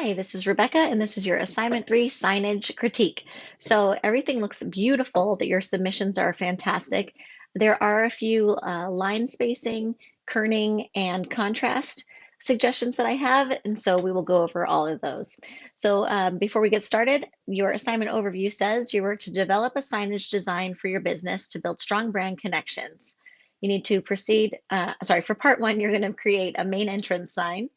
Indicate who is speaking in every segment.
Speaker 1: Hi, this is Rebecca, and this is your Assignment 3 Signage Critique. So everything looks beautiful, that your submissions are fantastic. There are a few line spacing, kerning, and contrast suggestions that I have, and so we will go over all of those. So before we get started, your assignment overview says you were to develop a signage design for your business to build strong brand connections. You need to proceed, for part one, you're going to create a main entrance sign.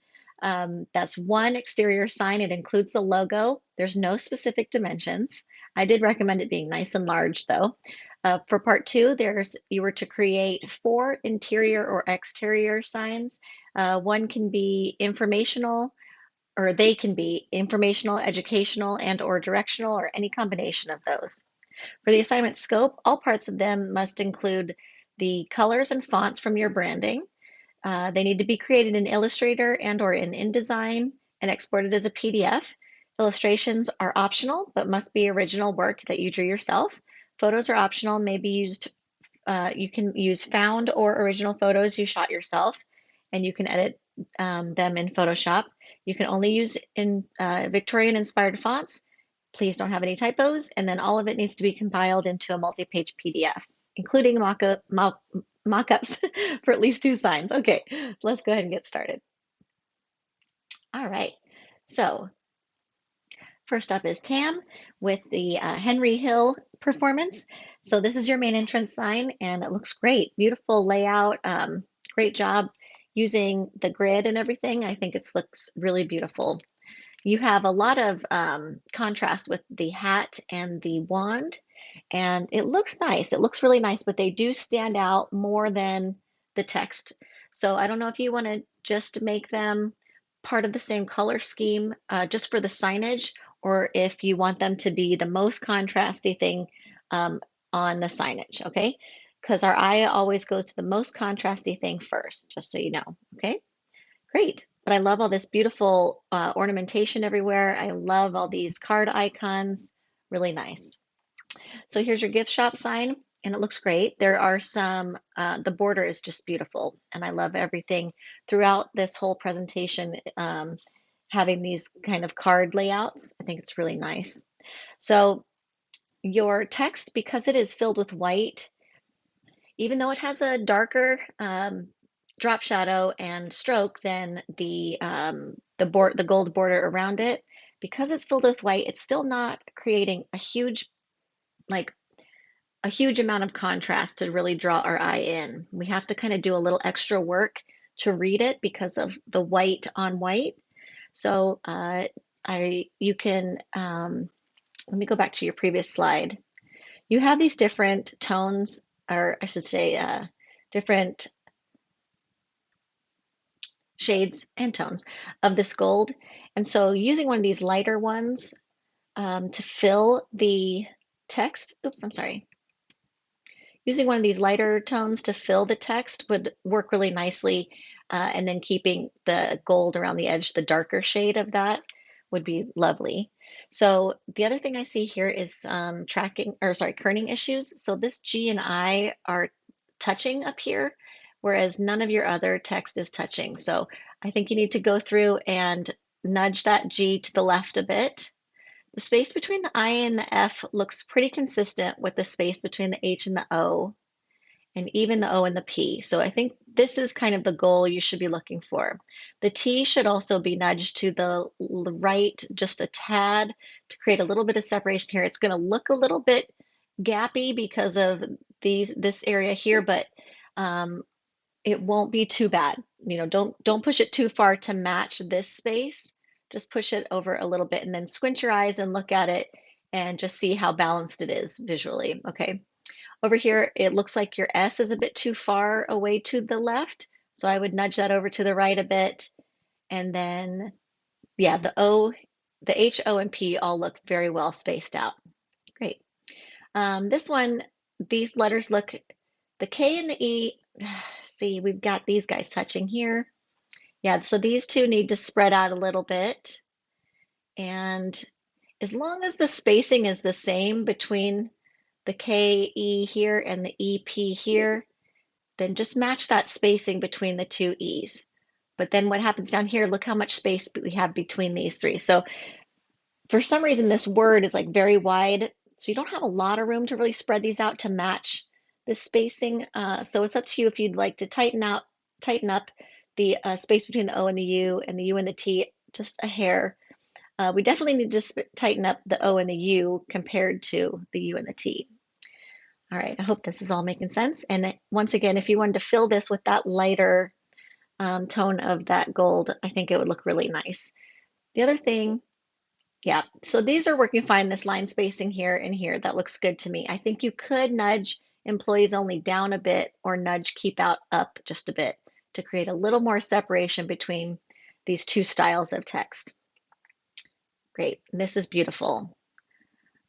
Speaker 1: That's one exterior sign. It includes the logo. There's no specific dimensions. I did recommend it being nice and large though. For part two, you were to create 4 interior or exterior signs. One can be informational, or they can be informational, educational, and or directional, or any combination of those. For the assignment scope, all parts of them must include the colors and fonts from your branding. They need to be created in Illustrator and or in InDesign and exported as a PDF. Illustrations are optional, but must be original work that you drew yourself. Photos are optional, may be used, you can use found or original photos you shot yourself, and you can edit them in Photoshop. You can only use in Victorian inspired fonts. Please don't have any typos, and then all of it needs to be compiled into a multi-page PDF, including mock-ups for at least 2 signs. Okay, let's go ahead and get started. All right, so first up is Tam with the Henry Hill performance. So this is your main entrance sign, and it looks great. Beautiful layout, great job using the grid and everything. I think it looks really beautiful. You have a lot of contrast with the hat and the wand, and it looks nice. It looks really nice, but they do stand out more than the text. So I don't know if you want to just make them part of the same color scheme just for the signage, or if you want them to be the most contrasty thing on the signage, okay? Because our eye always goes to the most contrasty thing first, just so you know, okay? Great. But I love all this beautiful ornamentation everywhere. I love all these card icons. Really nice. So here's your gift shop sign, and it looks great. There are some, the border is just beautiful, and I love everything throughout this whole presentation, having these kind of card layouts. I think it's really nice. So your text, because it is filled with white, even though it has a darker drop shadow and stroke than the gold border around it, because it's filled with white, it's still not creating like a huge amount of contrast to really draw our eye in. We have to kind of do a little extra work to read it because of the white on white. So you can, let me go back to your previous slide. You have these different tones, or I should say, different shades and tones of this gold. And so using one of these lighter ones to fill the text, oops, I'm sorry. Using one of these lighter tones to fill the text would work really nicely. And then keeping the gold around the edge, the darker shade of that would be lovely. So the other thing I see here is kerning issues. So this G and I are touching up here, whereas none of your other text is touching. So I think you need to go through and nudge that G to the left a bit. The space between the I and the F looks pretty consistent with the space between the H and the O, and even the O and the P. So I think this is kind of the goal you should be looking for. The T should also be nudged to the right just a tad to create a little bit of separation here. It's going to look a little bit gappy because of this area here, but it won't be too bad. You know, don't push it too far to match this space. Just push it over a little bit and then squint your eyes and look at it and just see how balanced it is visually. Okay. Over here, it looks like your S is a bit too far away to the left. So I would nudge that over to the right a bit. And then, yeah, the O, the H, O, and P all look very well spaced out. Great. This one, these letters look, the K and the E, see, we've got these guys touching here. Yeah, so these two need to spread out a little bit. And as long as the spacing is the same between the KE here and the EP here, then just match that spacing between the two E's. But then what happens down here, look how much space we have between these three. So for some reason, this word is like very wide. So you don't have a lot of room to really spread these out to match the spacing. So it's up to you if you'd like to tighten up the space between the O and the U and the U and the T just a hair. We definitely need to tighten up the O and the U compared to the U and the T. All right, I hope this is all making sense. And once again, if you wanted to fill this with that lighter tone of that gold, I think it would look really nice. The other thing, yeah, so these are working fine, this line spacing here and here. That looks good to me. I think you could nudge employees only down a bit or nudge keep out up just a bit to create a little more separation between these two styles of text. Great, this is beautiful.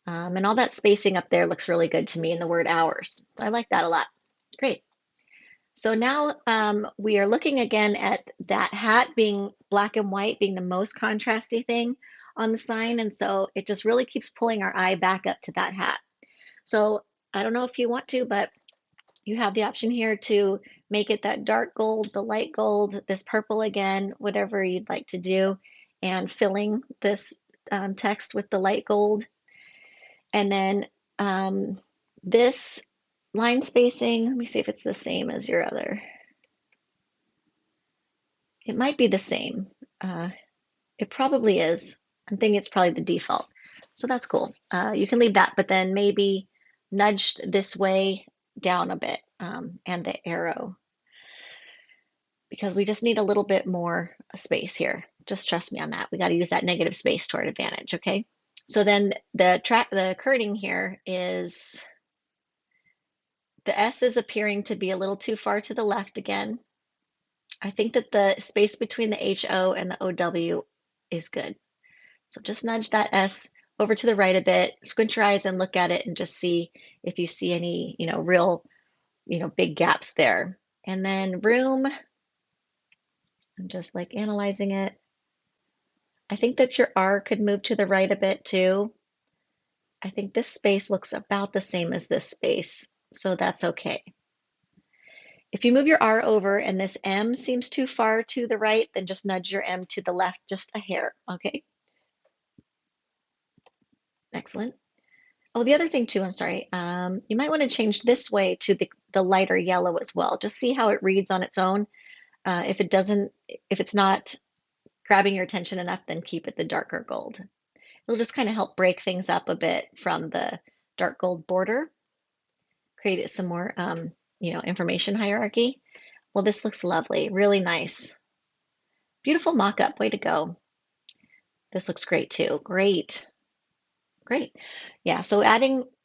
Speaker 1: And all that spacing up there looks really good to me in the word hours. So I like that a lot. Great. So now we are looking again at that hat being black and white, being the most contrasty thing on the sign. And so it just really keeps pulling our eye back up to that hat. So I don't know if you want to, but you have the option here to make it that dark gold, the light gold, this purple again, whatever you'd like to do, and filling this text with the light gold. And then this line spacing, let me see if it's the same as your other. It might be the same. It probably is. I'm thinking it's probably the default. So that's cool. You can leave that, but then maybe nudge this way down a bit and the arrow because we just need a little bit more space here. Just trust me on that. We got to use that negative space to our advantage, okay? So then the kerning here is the S is appearing to be a little too far to the left again. I think that the space between the HO and the OW is good. So just nudge that S over to the right a bit, squint your eyes and look at it and just see if you see any, real, big gaps there. And then room, I'm just like analyzing it. I think that your R could move to the right a bit too. I think this space looks about the same as this space, so that's okay. If you move your R over and this M seems too far to the right, then just nudge your M to the left just a hair, okay? Excellent. Oh, the other thing too, I'm sorry, you might want to change this way to the lighter yellow as well. Just see how it reads on its own. If it's not grabbing your attention enough, then keep it the darker gold. It'll just kind of help break things up a bit from the dark gold border, create some more, information hierarchy. Well, this looks lovely, really nice. Beautiful mock-up, way to go. This looks great too, great. Great. Yeah, so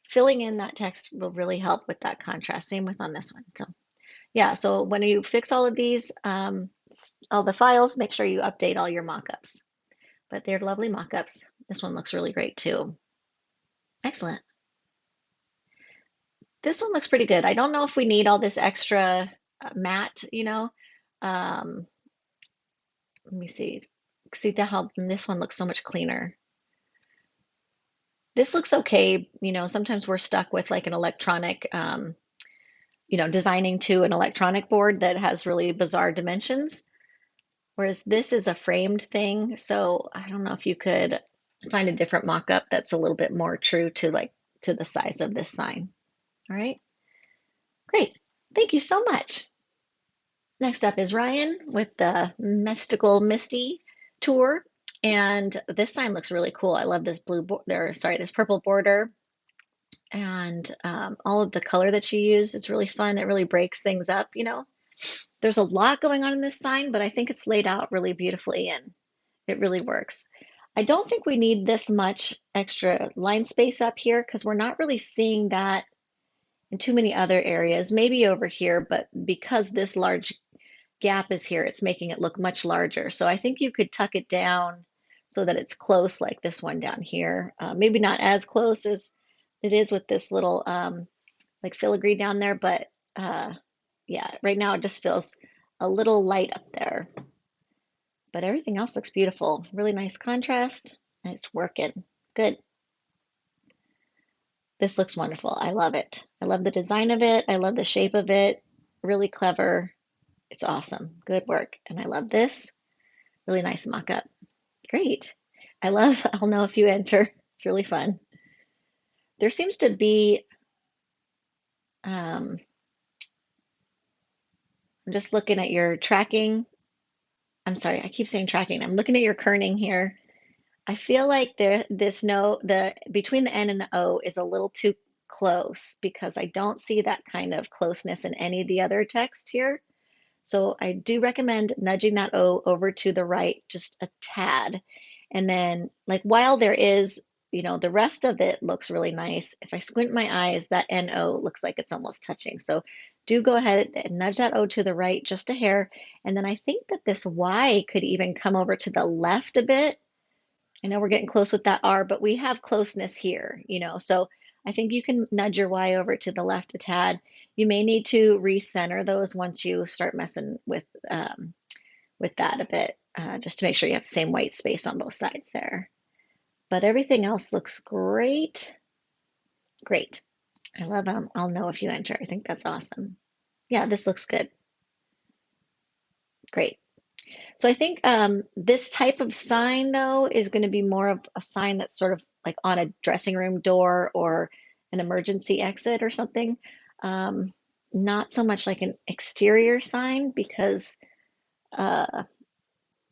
Speaker 1: filling in that text will really help with that contrast. Same with on this one. So yeah, so when you fix all of these, all the files, make sure you update all your mockups. But they're lovely mockups. This one looks really great too. Excellent. This one looks pretty good. I don't know if we need all this extra matte, let me see. See how this one looks so much cleaner. This looks okay. Sometimes we're stuck with like an electronic, designing to an electronic board that has really bizarre dimensions. Whereas this is a framed thing. So I don't know if you could find a different mock-up that's a little bit more true to the size of this sign. All right. Great. Thank you so much. Next up is Ryan with the Mystical Misty tour. And this sign looks really cool. I love this this purple border and all of the color that you use. It's really fun. It really breaks things up, There's a lot going on in this sign, but I think it's laid out really beautifully and it really works. I don't think we need this much extra line space up here because we're not really seeing that in too many other areas, maybe over here, but because this large gap is here, it's making it look much larger. So I think you could tuck it down so that it's close like this one down here. Maybe not as close as it is with this little like filigree down there, but yeah, right now it just feels a little light up there. But everything else looks beautiful. Really nice contrast, and it's working. Good. This looks wonderful. I love it. I love the design of it. I love the shape of it. Really clever. It's awesome. Good work. And I love this. Really nice mock-up. Great. I love I'll know if you enter. It's really fun. There seems to be, um, I'm just looking at your tracking. I'm sorry, I keep saying tracking. I'm looking at your kerning here. I feel like this no, the between the N and the O is a little too close because I don't see that kind of closeness in any of the other text here. So I do recommend nudging that O over to the right just a tad. And then like while there is, the rest of it looks really nice. If I squint my eyes, that NO looks like it's almost touching. So do go ahead and nudge that O to the right just a hair. And then I think that this Y could even come over to the left a bit. I know we're getting close with that R, but we have closeness here, so I think you can nudge your Y over to the left a tad. You may need to recenter those once you start messing with that a bit, just to make sure you have the same white space on both sides there. But everything else looks great. Great. I love I'll know if you enter. I think that's awesome. Yeah, this looks good. Great. So I think this type of sign, though, is going to be more of a sign that's sort of like on a dressing room door or an emergency exit or something. Um, Not so much like an exterior sign because uh,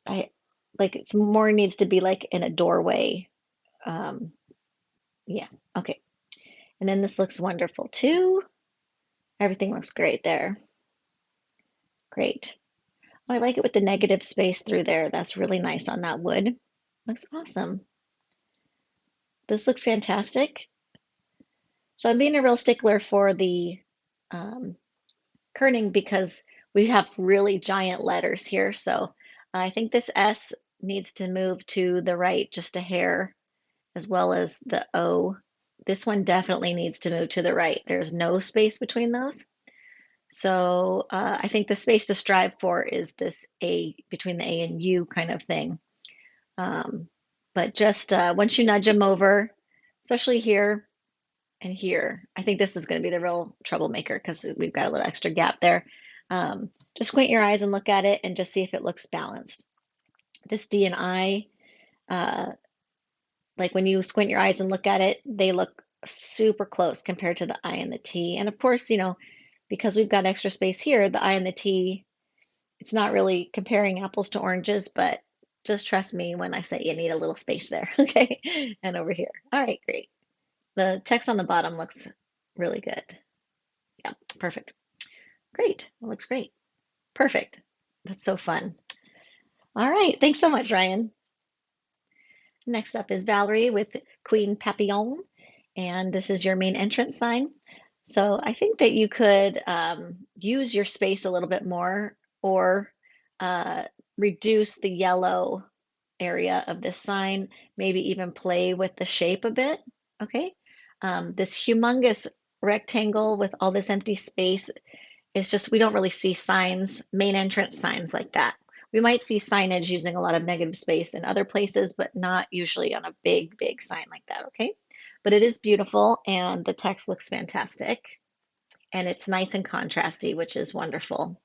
Speaker 1: I like it's more needs to be like in a doorway. Um, yeah, okay. And then this looks wonderful too. Everything looks great there. Great. Oh, I like it with the negative space through there. That's really nice on that wood. Looks awesome. This looks fantastic. So I'm being a real stickler for the um, kerning because we have really giant letters here. So I think this S needs to move to the right just a hair, as well as the O. This one definitely needs to move to the right. There's no space between those. So I think the space to strive for is this A between the A and U kind of thing. Um, but just once you nudge them over, especially here, and here. I think this is going to be the real troublemaker because we've got a little extra gap there. Just squint your eyes and look at it and just see if it looks balanced. This D and I, uh, like when you squint your eyes and look at it, they look super close compared to the I and the T. And of course, because we've got extra space here, the I and the T, it's not really comparing apples to oranges, but just trust me when I say you need a little space there, okay? And over here. All right, great. The text on the bottom looks really good. Yeah, perfect. Great. That looks great. Perfect. That's so fun. All right. Thanks so much, Ryan. Next up is Valerie with Queen Papillon, and this is your main entrance sign. So I think that you could use your space a little bit more or uh, reduce the yellow area of this sign, maybe even play with the shape a bit. Okay. This humongous rectangle with all this empty space. It's just we don't really see signs, main entrance signs like that. We might see signage using a lot of negative space in other places, but not usually on a big, big sign like that, okay? But it is beautiful and the text looks fantastic and it's nice and contrasty, which is wonderful.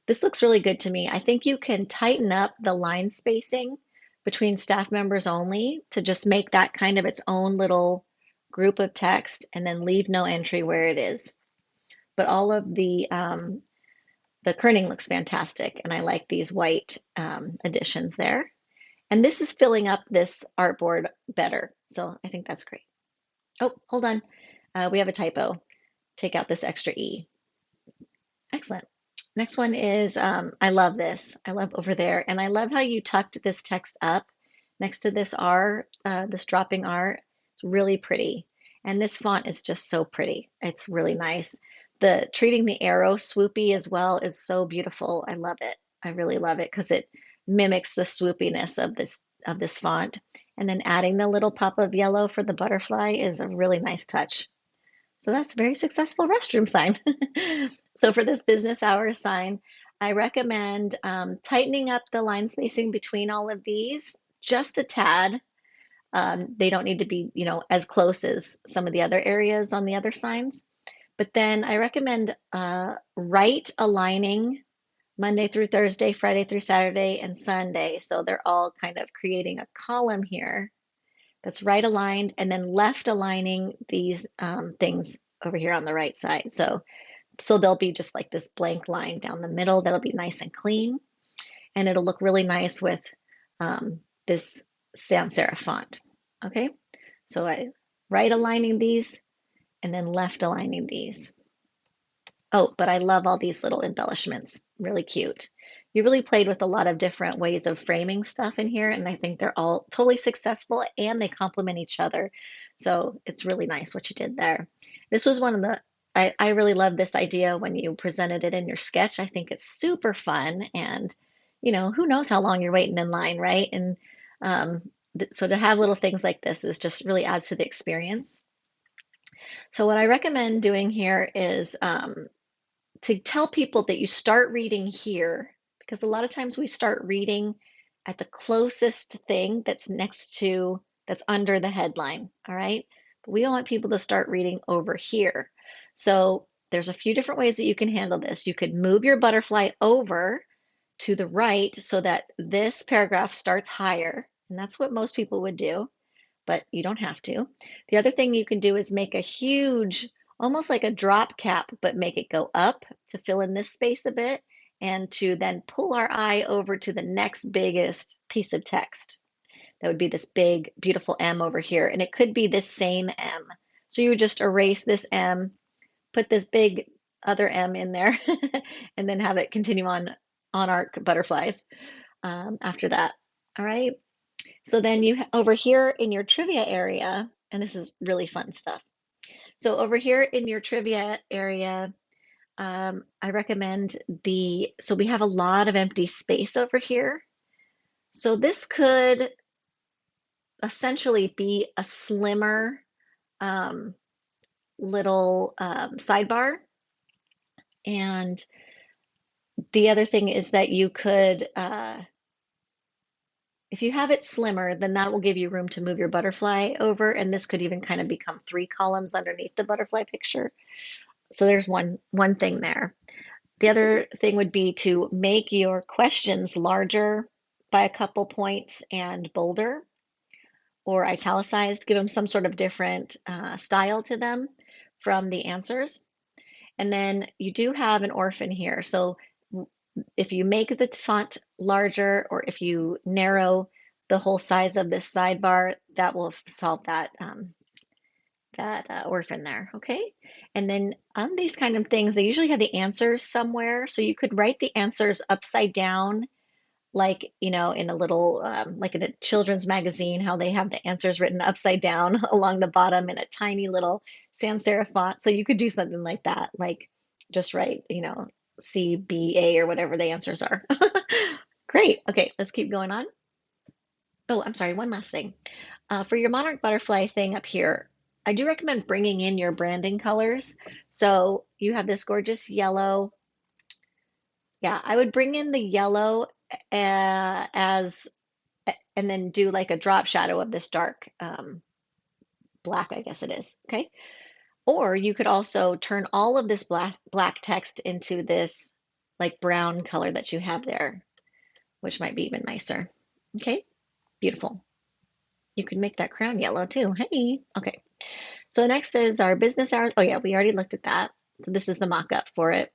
Speaker 1: This looks really good to me. I think you can tighten up the line spacing between staff members only to just make that kind of its own little group of text and then leave no entry where it is. But all of the kerning looks fantastic, and I like these white additions there. And this is filling up this artboard better, so I think that's great. Oh, hold on. We have a typo. Take out this extra E. Excellent. Next one is, I love this. I love over there. And I love how you tucked this text up next to this R, this dropping R. It's really pretty. And this font is just so pretty. It's really nice. The treating the arrow swoopy as well is so beautiful. I love it. I really love it because it mimics the swoopiness of this font. And then adding the little pop of yellow for the butterfly is a really nice touch. So that's a very successful restroom sign. So for this business hours sign, I recommend tightening up the line spacing between all of these just a tad. They don't need to be, as close as some of the other areas on the other signs. But then I recommend right aligning Monday through Thursday, Friday through Saturday, and Sunday. So they're all kind of creating a column here that's right aligned and then left aligning these things over here on the right side. So they'll be just like this blank line down the middle that'll be nice and clean, and it'll look really nice with this sans serif font. Okay, so I right aligning these and then left aligning these. Oh, but I love all these little embellishments. Really cute. You really played with a lot of different ways of framing stuff in here, and I think they're all totally successful and they complement each other. So it's really nice what you did there. This was one of the, I really love this idea when you presented it in your sketch. I think it's super fun, and who knows how long you're waiting in line, right? And so to have little things like this is just really adds to the experience. So what I recommend doing here is to tell people that you start reading here, because a lot of times we start reading at the closest thing that's under the headline, all right? But we want people to start reading over here. So there's a few different ways that you can handle this. You could move your butterfly over to the right so that this paragraph starts higher, and that's what most people would do, but you don't have to. The other thing you can do is make a huge, almost like a drop cap, but make it go up to fill in this space a bit and to then pull our eye over to the next biggest piece of text. That would be this big, beautiful M over here. And it could be this same M. So you would just erase this M, put this big other M in there, and then have it continue on our butterflies after that. All right. So then you over here in your trivia area, and this is really fun stuff. So over here in your trivia area, I recommend so we have a lot of empty space over here. So this could essentially be a slimmer little sidebar. And the other thing is that you could, if you have it slimmer, then that will give you room to move your butterfly over, and this could even kind of become 3 columns underneath the butterfly picture. So there's one thing there. The other thing would be to make your questions larger by a couple points and bolder or italicized, give them some sort of different style to them from the answers. And then you do have an orphan here. So if you make the font larger or if you narrow the whole size of this sidebar, that will solve that orphan there, okay? And then on these kind of things, they usually have the answers somewhere. So you could write the answers upside down, like, in a little, like in a children's magazine, how they have the answers written upside down along the bottom in a tiny little sans serif font. So you could do something like that, like just write, C, B, A, or whatever the answers are. Great. Okay, let's keep going on. Oh, I'm sorry, one last thing. For your monarch butterfly thing up here, I do recommend bringing in your branding colors. So you have this gorgeous yellow. Yeah, I would bring in the yellow as, and then do like a drop shadow of this dark black, I guess it is. Okay. Or you could also turn all of this black text into this like brown color that you have there, which might be even nicer. Okay, beautiful. You can make that crown yellow too. Hey, okay. So next is our business hours. Oh yeah, we already looked at that. So this is the mock-up for it.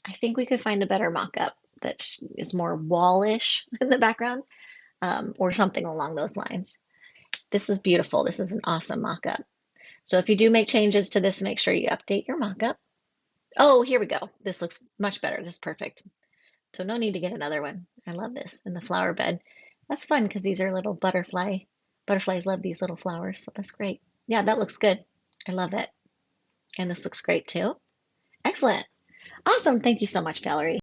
Speaker 1: I think we could find a better mock-up that is more wallish in the background, or something along those lines. This is beautiful. This is an awesome mock-up. So if you do make changes to this, make sure you update your mock-up. Oh, here we go. This looks much better. This is perfect. So no need to get another one. I love this. And the flower bed. That's fun because these are little butterflies love these little flowers. So that's great. Yeah, that looks good. I love it. And this looks great too. Excellent. Awesome. Thank you so much, Valerie.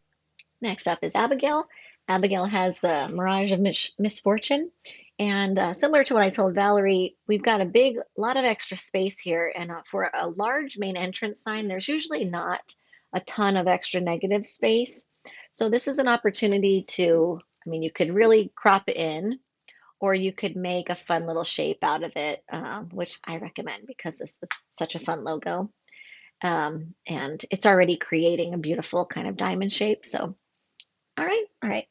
Speaker 1: Next up is Abigail. Abigail has the Mirage of Misfortune. And similar to what I told Valerie, we've got a lot of extra space here. And for a large main entrance sign, there's usually not a ton of extra negative space. So this is an opportunity to, you could really crop it in, or you could make a fun little shape out of it, which I recommend because this is such a fun logo. And it's already creating a beautiful kind of diamond shape. So All right, all right.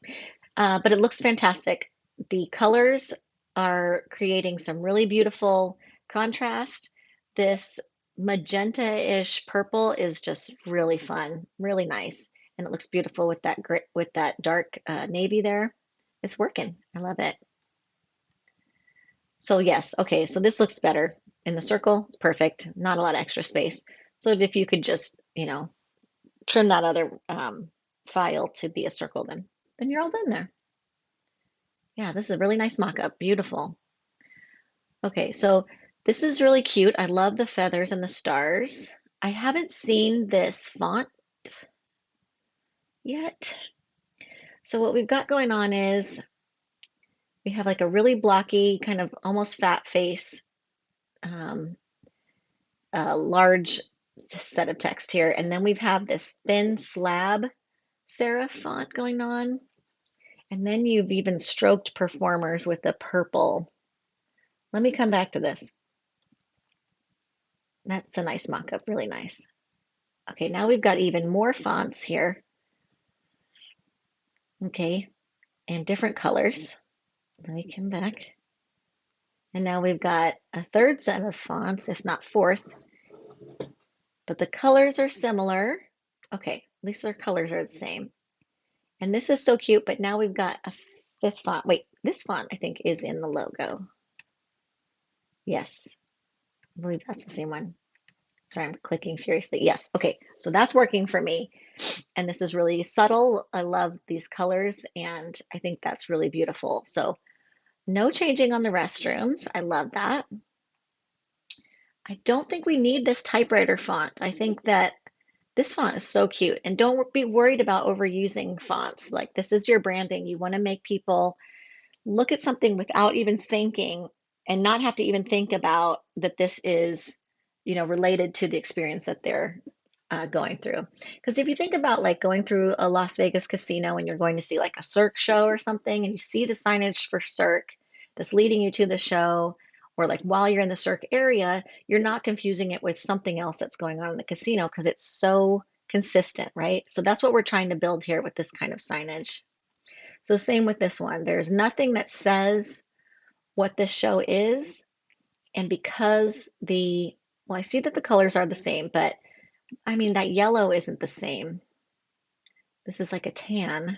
Speaker 1: But it looks fantastic. The colors are creating some really beautiful contrast. This magenta-ish purple is just really fun, really nice, and it looks beautiful with that grit, with that dark navy there. It's working. I love it. So yes, okay, so this looks better in the circle. It's perfect. Not a lot of extra space. So if you could just, trim that other file to be a circle, then you're all done there. Yeah, this is a really nice mock-up. Beautiful. Okay, so this is really cute. I love the feathers and the stars. I haven't seen this font yet. So what we've got going on is we have like a really blocky, kind of almost fat face, um, a large set of text here. And then we have this thin slab serif font going on. And then you've even stroked performers with the purple. Let me come back to this. That's a nice mock-up, really nice. Okay, now we've got even more fonts here. Okay, and different colors. Let me come back. And now we've got a third set of fonts, if not fourth, but the colors are similar. Okay, at least their colors are the same. And this is so cute, but now we've got a fifth font. Wait, this font I think is in the logo. Yes, I believe that's the same one. Sorry, I'm clicking furiously. Yes, okay, so that's working for me. And this is really subtle. I love these colors, and I think that's really beautiful. So no changing on the restrooms. I love that. I don't think we need this typewriter font. I think that this font is so cute. And don't be worried about overusing fonts. Like, this is your branding. You want to make people look at something without even thinking and not have to even think about that this is, related to the experience that they're going through. Because if you think about like going through a Las Vegas casino and you're going to see like a Cirque show or something, and you see the signage for Cirque that's leading you to the show, or like while you're in the Cirque area, you're not confusing it with something else that's going on in the casino because it's so consistent, right? So that's what we're trying to build here with this kind of signage. So same with this one. There's nothing that says what this show is. And because well, I see that the colors are the same, but I mean, that yellow isn't the same. This is like a tan.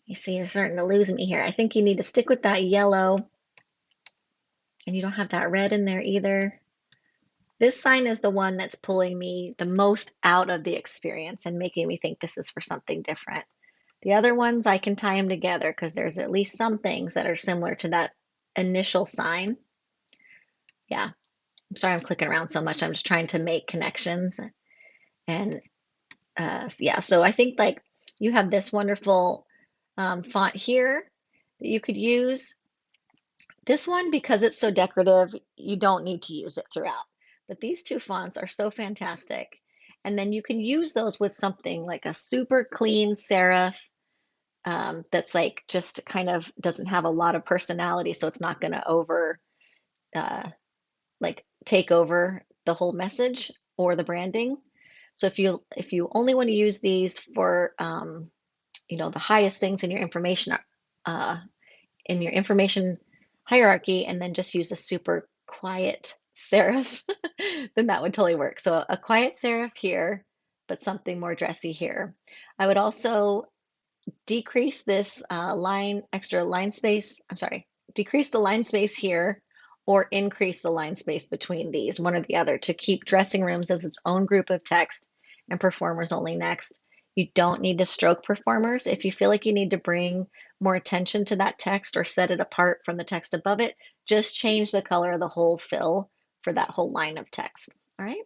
Speaker 1: You see, you're starting to lose me here. I think you need to stick with that yellow, and you don't have that red in there either. This sign is the one that's pulling me the most out of the experience and making me think this is for something different. The other ones, I can tie them together because there's at least some things that are similar to that initial sign. Yeah, I'm sorry I'm clicking around so much. I'm just trying to make connections. And yeah, so I think like you have this wonderful font here that you could use. This one, because it's so decorative, you don't need to use it throughout. But these two fonts are so fantastic. And then you can use those with something like a super clean serif that's like just kind of doesn't have a lot of personality, so it's not going to uh, like take over the whole message or the branding. So if you only want to use these for the highest things uh, in your information hierarchy, and then just use a super quiet serif, then that would totally work. So a quiet serif here, but something more dressy here. I would also decrease this extra line space. I'm sorry, decrease the line space here or increase the line space between these, one or the other, to keep dressing rooms as its own group of text and performers only next. You don't need to stroke performers. If you feel like you need to bring more attention to that text or set it apart from the text above it, just change the color of the whole fill for that whole line of text. All right.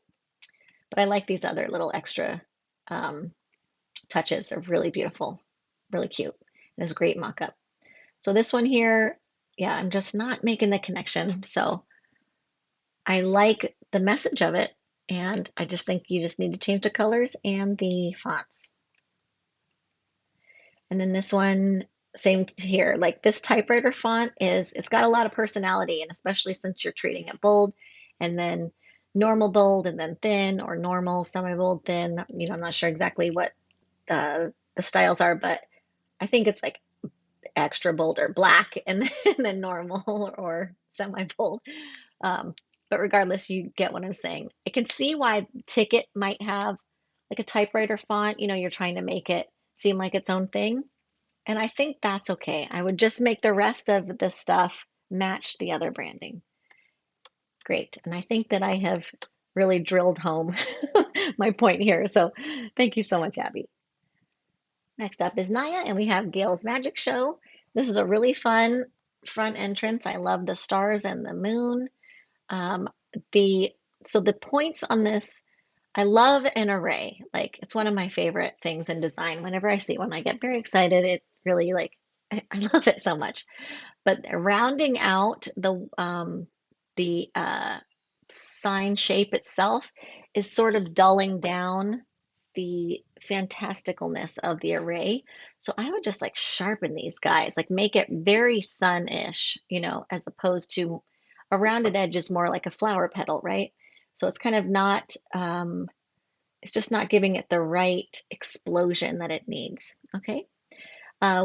Speaker 1: But I like these other little extra um, touches. They're really beautiful, really cute. And it's a great mock-up. So this one here, yeah, I'm just not making the connection. So I like the message of it, and I just think you just need to change the colors and the fonts. And then this one, same here. Like this typewriter font it's got a lot of personality, and especially since you're treating it bold, and then normal bold, and then thin, or normal semi-bold thin. I'm not sure exactly what the styles are, but I think it's like extra bold or black and then normal or semi bold. Um, but regardless, you get what I'm saying. I can see why Ticket might have like a typewriter font. You're trying to make it seem like its own thing. And I think that's okay. I would just make the rest of the stuff match the other branding. Great. And I think that I have really drilled home my point here. So thank you so much, Abby. Next up is Naya, and we have Gail's Magic Show. This is a really fun front entrance. I love the stars and the moon. Um, the so the points on this, I love an array. Like it's one of my favorite things in design. Whenever I see one, I get very excited. It really like I love it so much. But rounding out the sign shape itself is sort of dulling down the fantasticalness of the array. So I would just like sharpen these guys, like make it very sun-ish, as opposed to a rounded edge is more like a flower petal, right? So it's kind of not, it's just not giving it the right explosion that it needs. Okay.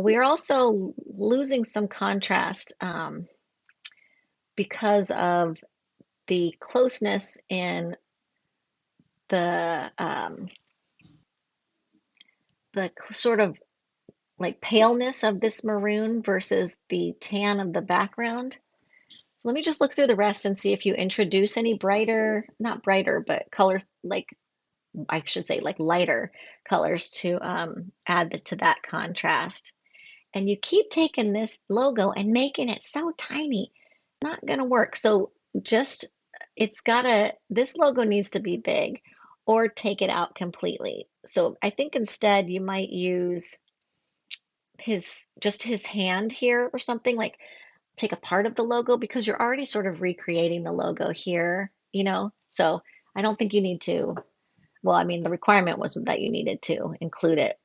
Speaker 1: We are also losing some contrast because of the closeness in the the sort of like paleness of this maroon versus the tan of the background. So let me just look through the rest and see if you introduce any brighter, not brighter, but colors like I should say like lighter colors to add to that contrast. And you keep taking this logo and making it so tiny. Not gonna work. So just it's gotta this logo needs to be big or take it out completely. So I think instead you might use his hand here or something, like take a part of the logo because you're already sort of recreating the logo here. So I don't think you need to, well, I mean, the requirement was that you needed to include it.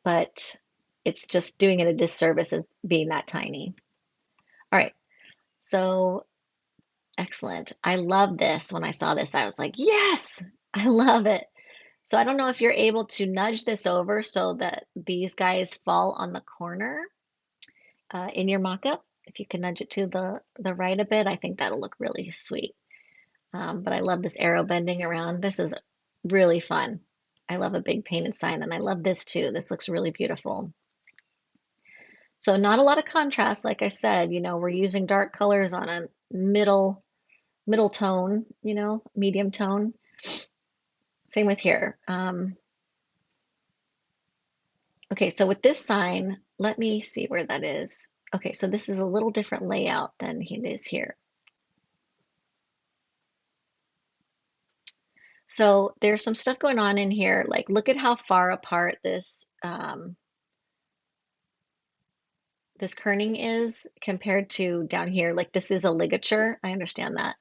Speaker 1: But it's just doing it a disservice as being that tiny. All right, so excellent. I love this. When I saw this, I was like, yes, I love it. So I don't know if you're able to nudge this over so that these guys fall on the corner in your mock-up. If you can nudge it to the right a bit, I think that'll look really sweet. But I love this arrow bending around. This is really fun. I love a big painted sign, and I love this too. This looks really beautiful. So not a lot of contrast, like I said, we're using dark colors on a middle tone, medium tone. Same with here. Okay, so with this sign, let me see where that is. Okay, so this is a little different layout than it is here. So there's some stuff going on in here. Like, look at how far apart this kerning is compared to down here. Like, this is a ligature. I understand that.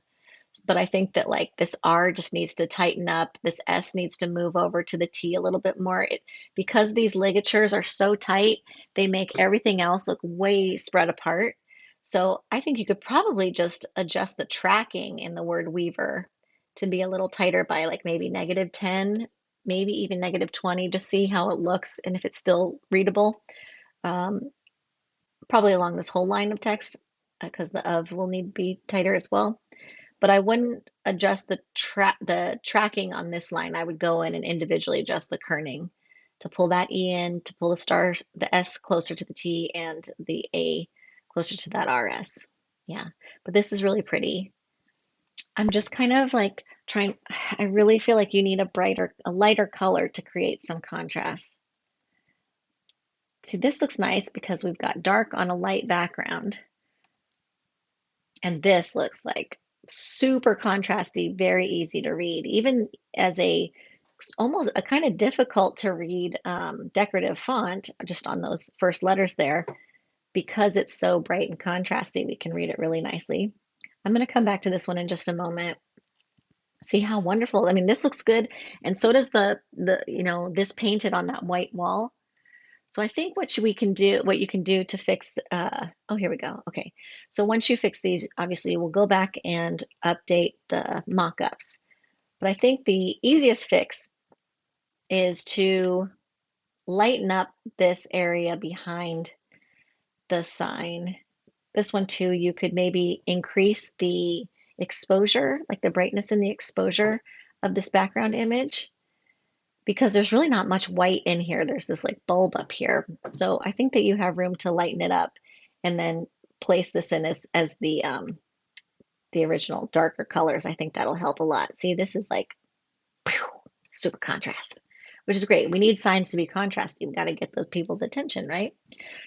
Speaker 1: But I think that like this R just needs to tighten up. This S needs to move over to the T a little bit more. Because these ligatures are so tight, they make everything else look way spread apart. So I think you could probably just adjust the tracking in the word weaver to be a little tighter by like maybe -10, maybe even -20, to see how it looks and if it's still readable. Um, Probably along this whole line of text because the of will need to be tighter as well. But I wouldn't adjust the tracking on this line. I would go in and individually adjust the kerning to pull that E in, to pull the S closer to the T, and the A closer to that RS. Yeah, but this is really pretty. I'm just kind of like I really feel like you need a lighter color to create some contrast. See, this looks nice because we've got dark on a light background. And this looks like super contrasty, very easy to read, even as almost a kind of difficult to read decorative font, just on those first letters there. Because it's so bright and contrasty, we can read it really nicely. I'm going to come back to this one in just a moment. See how wonderful. I mean, this looks good. And so does this painted on that white wall. So I think what you can do to fix, oh, here we go. Okay. So once you fix these, obviously we'll go back and update the mock-ups. But I think the easiest fix is to lighten up this area behind the sign. This one too, you could maybe increase the exposure, like the brightness and the exposure of this background image, because there's really not much white in here. There's this like bulb up here. So I think that you have room to lighten it up and then place this in as the original darker colors. I think that'll help a lot. See, this is like pew, super contrast, which is great. We need signs to be contrasty. We've got to get those people's attention, right?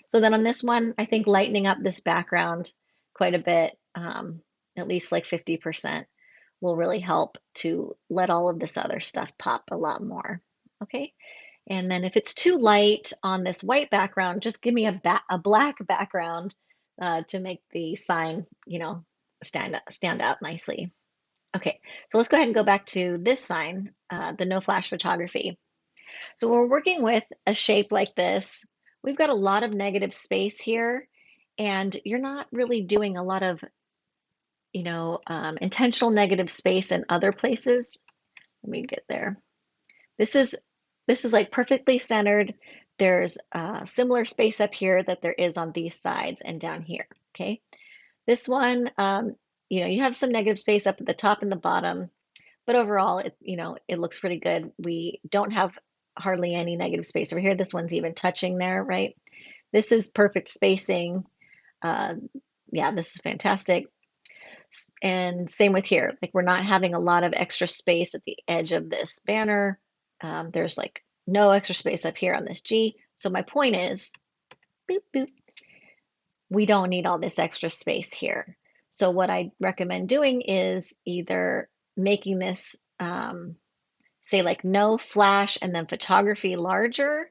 Speaker 1: So then on this one, I think lightening up this background quite a bit, at least like 50%, will really help to let all of this other stuff pop a lot more. Okay. And then if it's too light on this white background, just give me a black background to make the sign, stand out nicely. Okay, so let's go ahead and go back to this sign, the no flash photography. So when we're working with a shape like this, we've got a lot of negative space here, and you're not really doing a lot of, intentional negative space in other places. Let me get there. This is like perfectly centered. There's similar space up here that there is on these sides and down here. Okay, this one, you have some negative space up at the top and the bottom, but overall, it looks pretty good. We don't have hardly any negative space over here. This one's even touching there, right? This is perfect spacing. Uh, yeah, this is fantastic. And same with here. Like we're not having a lot of extra space at the edge of this banner. There's like no extra space up here on this G. So my point is, boop, boop, we don't need all this extra space here. So what I recommend doing is either making this, say like no flash and then photography larger,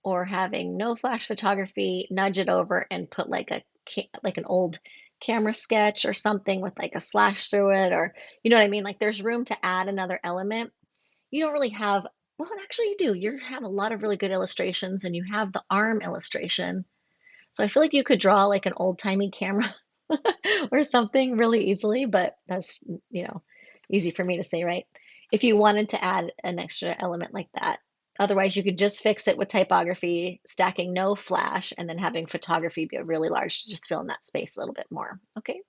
Speaker 1: or having no flash photography, nudge it over and put like an old camera sketch or something with like a slash through it, or you know what I mean? Like there's room to add another element. You don't really have, well, actually you do. You have a lot of really good illustrations and you have the arm illustration. So I feel like you could draw like an old-timey camera or something really easily, but that's, easy for me to say, right? If you wanted to add an extra element like that. Otherwise, you could just fix it with typography, stacking no flash, and then having photography be really large to just fill in that space a little bit more. Okay,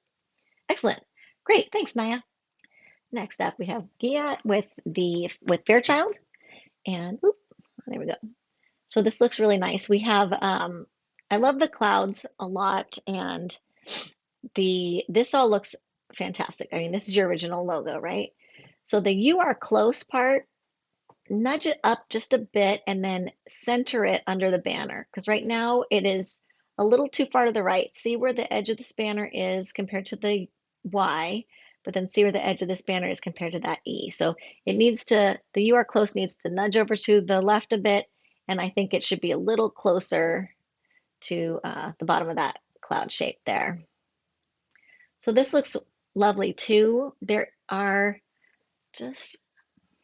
Speaker 1: excellent. Great, thanks, Naya. Next up, we have Gia with Fairchild. And oop, there we go. So this looks really nice. We have, I love the clouds a lot, and this all looks fantastic. I mean, this is your original logo, right? So the "you are close" part, nudge it up just a bit and then center it under the banner, because right now it is a little too far to the right. See where the edge of this banner is compared to the Y, but then see where the edge of this banner is compared to that E. So the "you are close" needs to nudge over to the left a bit, and I think it should be a little closer to the bottom of that cloud shape there. So this looks lovely too. There are just,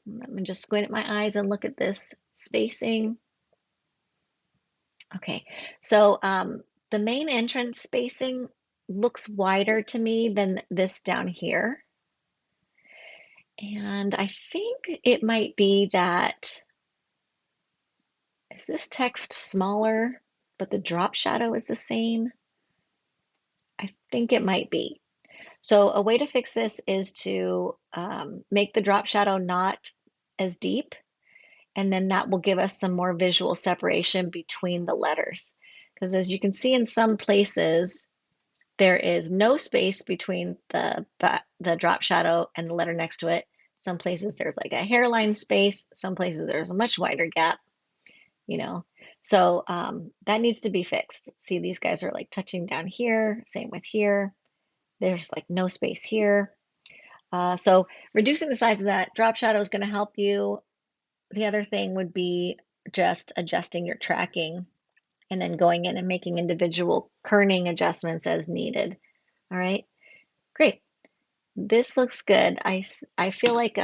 Speaker 1: let me just squint at my eyes and look at this spacing. Okay, so the main entrance spacing looks wider to me than this down here. And I think it might be that, is this text smaller, but the drop shadow is the same? I think it might be. So a way to fix this is to make the drop shadow not as deep, and then that will give us some more visual separation between the letters. Because as you can see in some places, there is no space between the drop shadow and the letter next to it. Some places there's like a hairline space. Some places there's a much wider gap, So that needs to be fixed. See, these guys are like touching down here, same with here. There's like no space here. So reducing the size of that drop shadow is going to help you. The other thing would be just adjusting your tracking and then going in and making individual kerning adjustments as needed. All right, great. This looks good. I feel like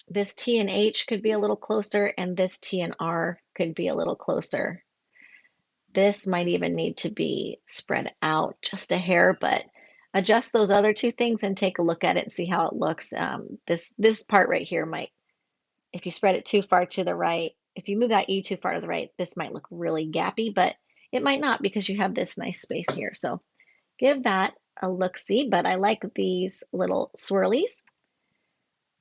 Speaker 1: this T and H could be a little closer, and this T and R could be a little closer. This might even need to be spread out just a hair, but adjust those other two things and take a look at it and see how it looks. This part right here might if you spread it too far to the right, if you move that E too far to the right, this might look really gappy, but it might not because you have this nice space here. So give that a look-see, but I like these little swirlies.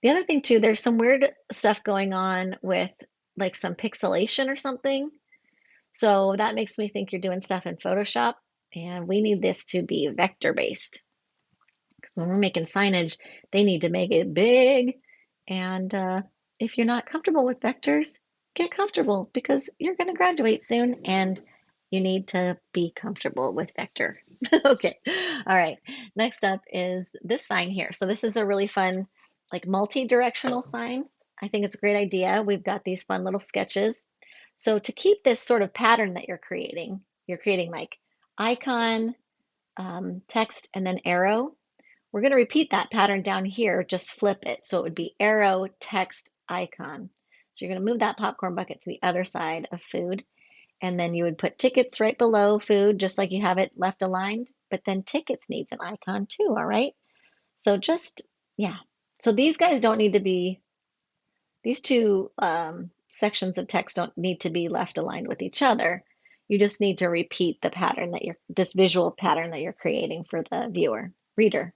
Speaker 1: The other thing too, there's some weird stuff going on with like some pixelation or something. So that makes me think you're doing stuff in Photoshop, and we need this to be vector based. Because when we're making signage, they need to make it big. And if you're not comfortable with vectors, get comfortable because you're going to graduate soon and you need to be comfortable with vector. Okay. All right. Next up is this sign here. So this is a really fun, like multi-directional sign. I think it's a great idea. We've got these fun little sketches. So to keep this sort of pattern that you're creating like icon, text, and then arrow. We're going to repeat that pattern down here, just flip it. So it would be arrow, text, icon. So you're going to move that popcorn bucket to the other side of food. And then you would put tickets right below food, just like you have it left aligned. But then tickets needs an icon too, all right? So just, yeah. So these guys don't need to be, these two sections of text don't need to be left aligned with each other. You just need to repeat the pattern that this visual pattern that you're creating for the viewer, reader.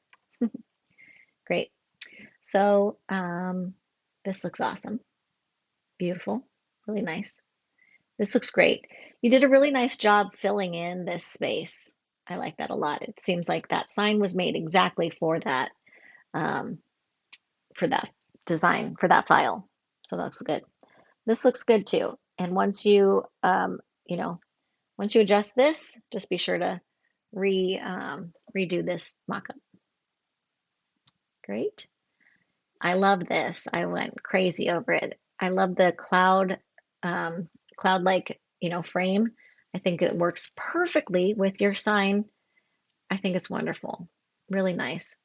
Speaker 1: Great. So this looks awesome. Beautiful. Really nice. This looks great. You did a really nice job filling in this space. I like that a lot. It seems like that sign was made exactly um, for that design, for that file. So that looks good. This looks good too. And once you know, once you adjust this, just be sure to redo this mockup. Great. I love this. I went crazy over it. I love the cloud-like, frame. I think it works perfectly with your sign. I think it's wonderful. Really nice.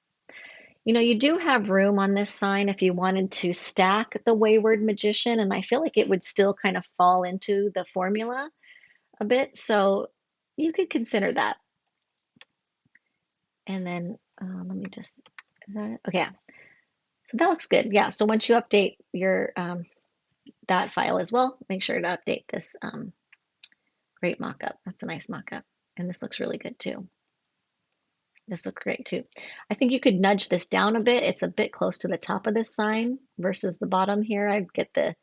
Speaker 1: You do have room on this sign if you wanted to stack the Wayward Magician, and I feel like it would still kind of fall into the formula a bit, so you could consider that. And then let me just, is that it? Okay, yeah. So that looks good. Yeah, so once you update your that file as well, make sure to update this great mock-up. That's a nice mock-up. And this looks really good too. This looks great too. I think you could nudge this down a bit. It's a bit close to the top of this sign versus the bottom here. I'd get an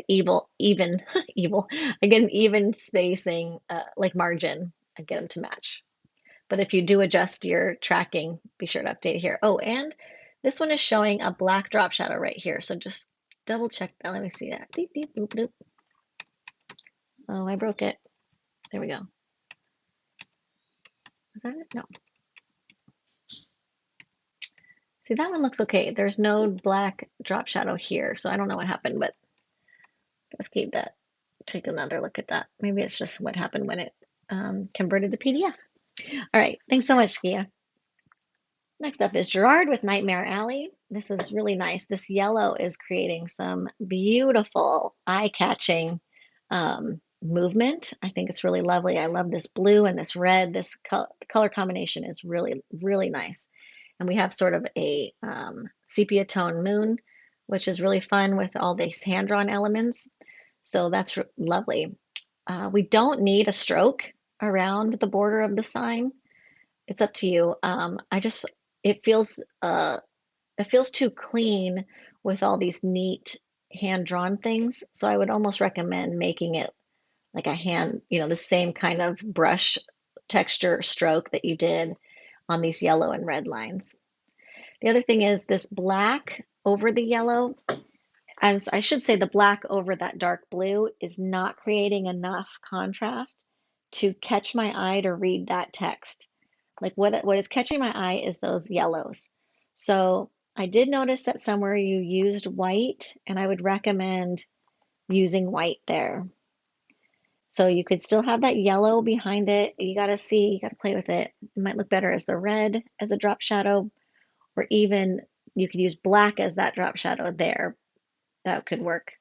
Speaker 1: even, evil. I get an even spacing, like margin. I'd get them to match. But if you do adjust your tracking, be sure to update it here. Oh, and this one is showing a black drop shadow right here. So just double check that. Let me see that. Beep, beep, boop, boop. Oh, I broke it. There we go. Is that it? No. See, that one looks okay. There's no black drop shadow here, so I don't know what happened, but let's keep that. Take another look at that. Maybe it's just what happened when it converted to PDF. All right, thanks so much, Kia. Next up is Gerard with Nightmare Alley. This is really nice. This yellow is creating some beautiful, eye-catching movement. I think it's really lovely. I love this blue and this red. This color combination is really, really nice. And we have sort of a sepia tone moon, which is really fun with all these hand-drawn elements. So that's lovely. We don't need a stroke around the border of the sign. It's up to you. It feels too clean with all these neat hand-drawn things. So I would almost recommend making it like a hand, the same kind of brush texture stroke that you did on these yellow and red lines. The other thing is this black over the yellow, as I should say, the black over that dark blue is not creating enough contrast to catch my eye to read that text. Like what is catching my eye is those yellows. So I did notice that somewhere you used white, and I would recommend using white there. So you could still have that yellow behind it. You got to play with it. It might look better as the red as a drop shadow, or even you could use black as that drop shadow there. That could work.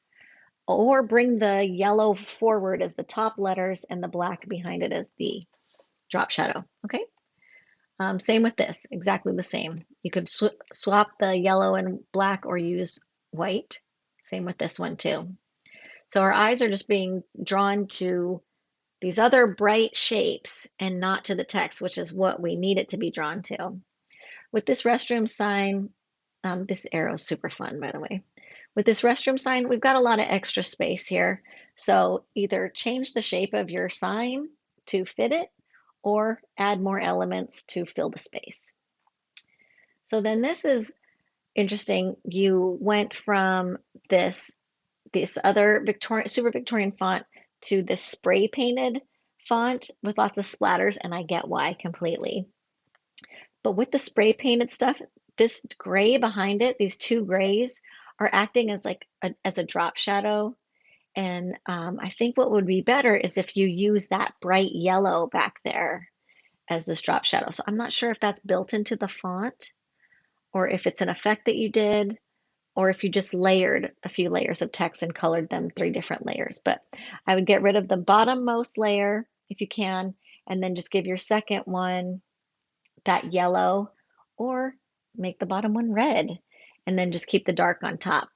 Speaker 1: Or bring the yellow forward as the top letters and the black behind it as the drop shadow. Okay. Same with this, exactly the same. You could swap the yellow and black or use white. Same with this one too. So our eyes are just being drawn to these other bright shapes and not to the text, which is what we need it to be drawn to. With this restroom sign, this arrow is super fun, by the way. With this restroom sign, we've got a lot of extra space here. So either change the shape of your sign to fit it or add more elements to fill the space. So then this is interesting. You went from this other Victorian, super Victorian font to this spray painted font with lots of splatters, and I get why completely. But with the spray painted stuff, this gray behind it, these two grays, are acting as like as a drop shadow. And I think what would be better is if you use that bright yellow back there as this drop shadow. So I'm not sure if that's built into the font or if it's an effect that you did, or if you just layered a few layers of text and colored them 3 different layers. But I would get rid of the bottommost layer if you can, and then just give your second one that yellow, or make the bottom one red, and then just keep the dark on top.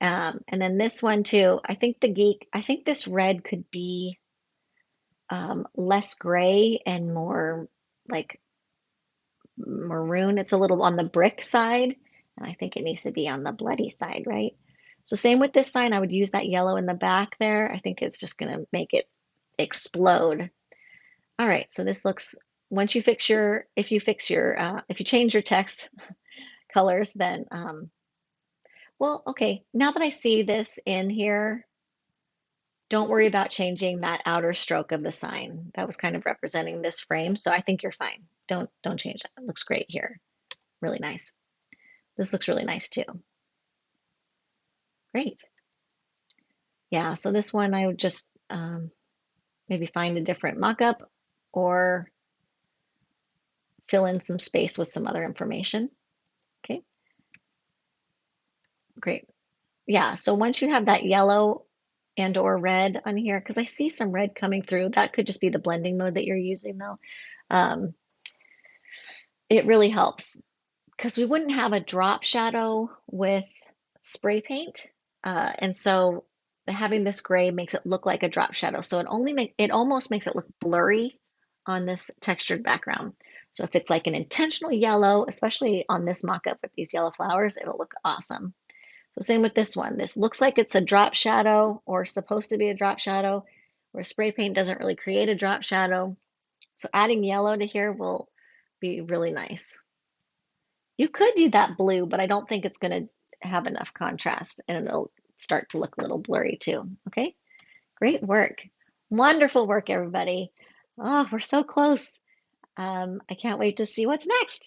Speaker 1: And then this one too, I think this red could be less gray and more like maroon. It's a little on the brick side, and I think it needs to be on the bloody side, right? So same with this sign, I would use that yellow in the back there. I think it's just gonna make it explode. All right, so this looks, once you fix your, if you change your text colors, then, well, okay, now that I see this in here, don't worry about changing that outer stroke of the sign. That was kind of representing this frame, so I think you're fine. Don't change that. It looks great here. Really nice. This looks really nice too. Great. Yeah, so this one I would just maybe find a different mock-up or fill in some space with some other information. Okay, great. Yeah, so once you have that yellow and or red on here, because I see some red coming through, that could just be the blending mode that you're using though. It really helps because we wouldn't have a drop shadow with spray paint. And so having this gray makes it look like a drop shadow. So it almost makes it look blurry on this textured background. So if it's like an intentional yellow, especially on this mock-up with these yellow flowers, it'll look awesome. So same with this one. This looks like it's a drop shadow or supposed to be a drop shadow, where spray paint doesn't really create a drop shadow. So adding yellow to here will be really nice. You could do that blue, but I don't think it's going to have enough contrast and it'll start to look a little blurry too. Okay, great work. Wonderful work, everybody. Oh, we're so close. I can't wait to see what's next.